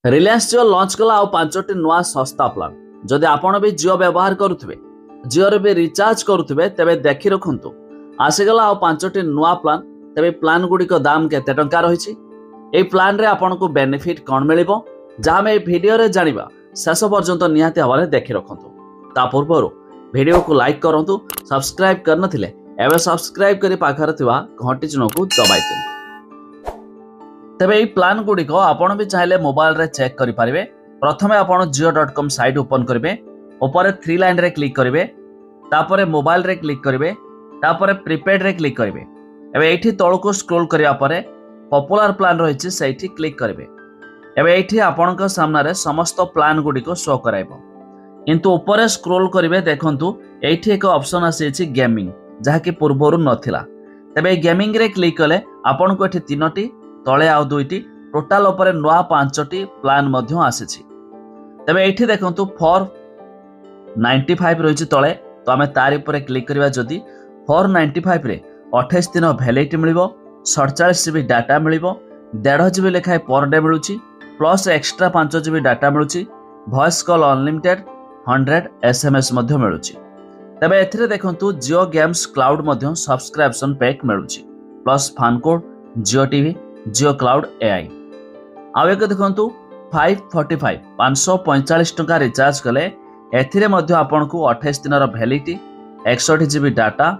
रिलायंस जियो launch कला आ 5टी नुआ सस्ता प्लान जदि आपण भी जियो व्यवहार करुवे जियो रे भी रिचार्ज करुवे तेबे देखि रखंतु आसीगला आ 5टी नुआ प्लान तेबे प्लान गुडी को दाम केते टंका रहिछि ए प्लान रे आपण को बेनिफिट कोन मिलिबो जहा में वीडियो रे जानिबा शेष पर्यंत निहाती हवाले देखि रखंतु ता पूर्वरु वीडियो को लाइक करंतु सब्सक्राइब करनथिले एबे सब्सक्राइब करी पाखर थिबा घंटी चिन्ह को दबाइ दियंतु तेबे এই प्लान गुडी को आपण भी चाहिले मोबाइल रे चेक करि परिबे। प्रथमे आपण jio.com साइट ओपन करिवे, ऊपर 3 लाइन रे क्लिक करिवे, तापरे मोबाइल रे क्लिक करिवे, तापरे प्रीपेड रे क्लिक करिवे। एबे एठी तळको स्क्रॉल करिया परे पॉपुलर प्लान रहिछि सेठी क्लिक करिवे। एबे एठी आपणक सामने रे समस्त प्लान गुडी को शो कराइबो, किंतु ऊपर स्क्रॉल करिवे देखंतु एठी एक ऑप्शन आसी गेमिंग जहा कि पूर्वरु नथिला। तेबे गेमिंग रे क्लिक कले आपण को एठी तीनोटी तले आउ दुईटी टोटाल उपरे नुआ 5टी प्लान मध्य आसीछि। तबे एठी देखंतु 495 रहिछि तले, तो आमे तारि उपरे क्लिक करिवा जदी 495 रे 28 दिन वैलिडिटी मिलिबो, 47 जीबी डाटा मिलिबो, 1.5 जीबी लेखाय पर डे मिलुछि, प्लस एक्स्ट्रा 5 जीबी डाटा मिलुछि, वॉइस कॉल अनलिमिटेड 100 एसएमएस मध्य मिलुछि। तबे एथिरे देखंतु जियो गेम्स क्लाउड मध्य सब्सक्रिप्शन पैक मिलुछि, plus fan code Jio TV Jio cloud AI आउ एक देखंतु 545 टंका रिचार्ज कले एथिरे मध्य आपन को 28 दिन वैलिडिटी 61 जीबी डाटा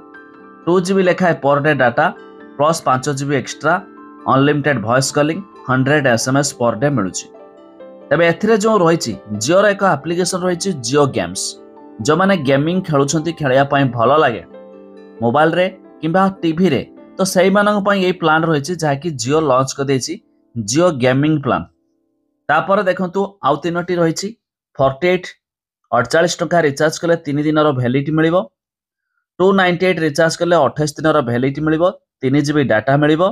2 जीबी लेखाय per day data plus 5 GB extra unlimited voice calling 100 SMS per day मिलुछि। तबे एथिरे जो रहिछि जियो रो एक एप्लीकेशन रहिछि जियो गेम्स, जो माने गेमिंग खेलुछंती खेलिया पई भलो लागे मोबाइल रे किबा टीवी रे, तो सही मानक पई ए प्लान रहिछि जहा कि जियो लॉन्च कर देछि जियो गेमिंग प्लान। तापर देखंतु आउ तीनोटी रहिछि 48 टंका रिचार्ज कले 3 दिन वैलिडिटी मिलिबो, 298 रिचार्ज कले 28 दिन वैलिडिटी मिलिबो, 3 जीबी डाटा मिलिबो,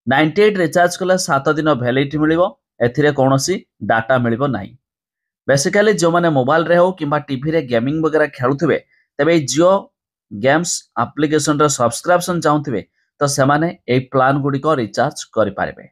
98 रिचार्ज कले 7 दिन वैलिडिटी मिलिबो, एथिरे कोनोसी डाटा मिलिबो नाही। बेसिकली जो माने मोबाइल रे हो किबा टीवी रे गेमिंग वगैरह खेलुथिबे तबे जियो गेम्स एप्लीकेशन रे सब्सक्रिप्शन चाहूथिबे तो सेमाने ए प्लान गुडी को रिचार्ज करि पारिबे।